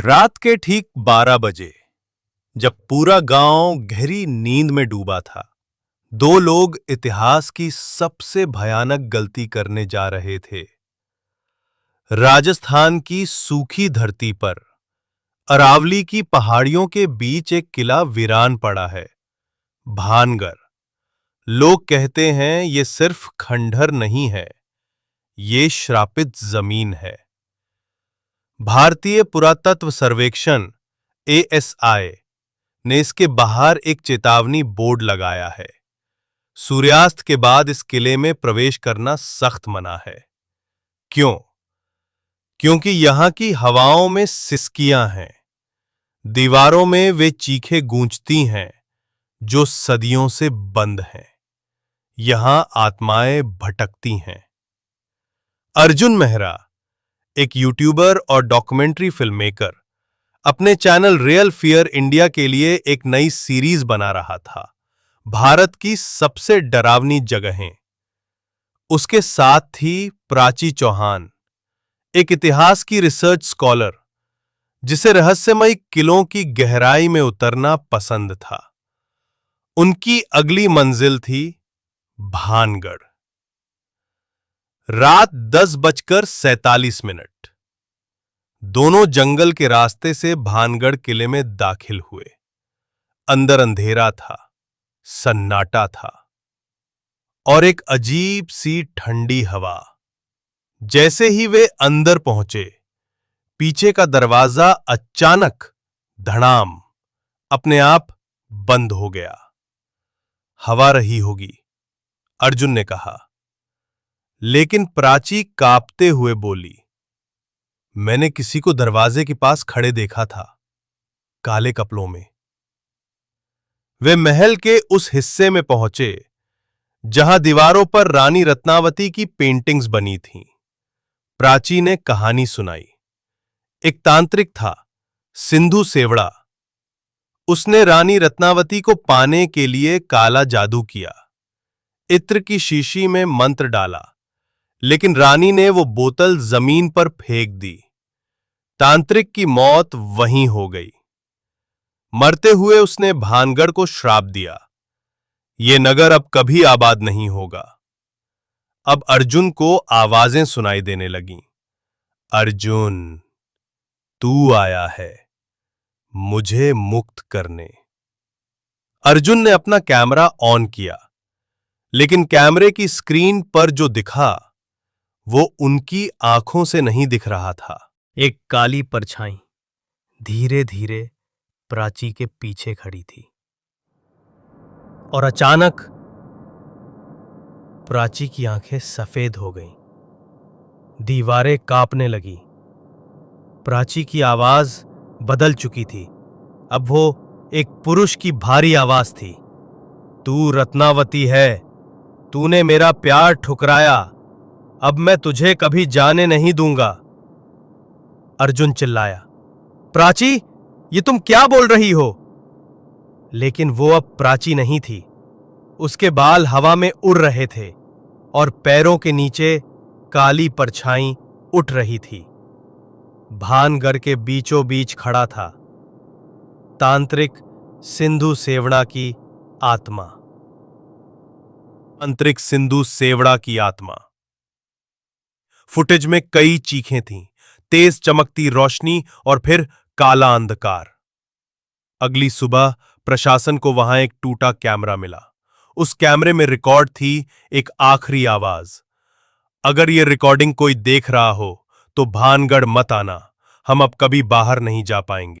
रात के ठीक 12 बजे जब पूरा गांव गहरी नींद में डूबा था, दो लोग इतिहास की सबसे भयानक गलती करने जा रहे थे। राजस्थान की सूखी धरती पर अरावली की पहाड़ियों के बीच एक किला वीरान पड़ा है, भानगढ़। लोग कहते हैं ये सिर्फ खंडहर नहीं है, ये श्रापित जमीन है। भारतीय पुरातत्व सर्वेक्षण ASI ने इसके बाहर एक चेतावनी बोर्ड लगाया है। सूर्यास्त के बाद इस किले में प्रवेश करना सख्त मना है। क्यों? क्योंकि यहां की हवाओं में सिसकियां हैं, दीवारों में वे चीखें गूंजती हैं जो सदियों से बंद हैं। यहां आत्माएं भटकती हैं। अर्जुन मेहरा, एक यूट्यूबर और डॉक्यूमेंट्री फिल्म मेकर, अपने चैनल रियल फियर इंडिया के लिए एक नई सीरीज बना रहा था, भारत की सबसे डरावनी जगहें। उसके साथ थी प्राची चौहान, एक इतिहास की रिसर्च स्कॉलर जिसे रहस्यमयी किलों की गहराई में उतरना पसंद था। उनकी अगली मंजिल थी भानगढ़। रात 10:47। दोनों जंगल के रास्ते से भानगढ़ किले में दाखिल हुए। अंदर अंधेरा था, सन्नाटा था और एक अजीब सी ठंडी हवा। जैसे ही वे अंदर पहुंचे, पीछे का दरवाजा अचानक धड़ाम अपने आप बंद हो गया। हवा रही होगी, अर्जुन ने कहा। लेकिन प्राची कांपते हुए बोली, मैंने किसी को दरवाजे के पास खड़े देखा था, काले कपड़ों में। वे महल के उस हिस्से में पहुंचे जहां दीवारों पर रानी रत्नावती की पेंटिंग्स बनी थीं। प्राची ने कहानी सुनाई। एक तांत्रिक था, सिंधु सेवड़ा। उसने रानी रत्नावती को पाने के लिए काला जादू किया, इत्र की शीशी में मंत्र डाला, लेकिन रानी ने वो बोतल जमीन पर फेंक दी। तांत्रिक की मौत वहीं हो गई। मरते हुए उसने भानगढ़ को श्राप दिया, ये नगर अब कभी आबाद नहीं होगा। अब अर्जुन को आवाजें सुनाई देने लगीं। अर्जुन, तू आया है मुझे मुक्त करने। अर्जुन ने अपना कैमरा ऑन किया, लेकिन कैमरे की स्क्रीन पर जो दिखा वो उनकी आंखों से नहीं दिख रहा था। एक काली परछाई धीरे धीरे प्राची के पीछे खड़ी थी और अचानक प्राची की आंखें सफेद हो गईं। दीवारें कांपने लगी। प्राची की आवाज बदल चुकी थी। अब वो एक पुरुष की भारी आवाज थी। तू रत्नावती है, तूने मेरा प्यार ठुकराया, अब मैं तुझे कभी जाने नहीं दूंगा। अर्जुन चिल्लाया, प्राची, ये तुम क्या बोल रही हो? लेकिन वो अब प्राची नहीं थी। उसके बाल हवा में उड़ रहे थे और पैरों के नीचे काली परछाई उठ रही थी। भानगढ़ के बीचों बीच खड़ा था तांत्रिक सिंधु सेवड़ा की आत्मा। तांत्रिक सिंधु सेवड़ा की आत्मा। फुटेज में कई चीखें थीं, तेज चमकती रोशनी और फिर काला अंधकार। अगली सुबह प्रशासन को वहां एक टूटा कैमरा मिला। उस कैमरे में रिकॉर्ड थी एक आखिरी आवाज, अगर ये रिकॉर्डिंग कोई देख रहा हो तो भानगढ़ मत आना, हम अब कभी बाहर नहीं जा पाएंगे।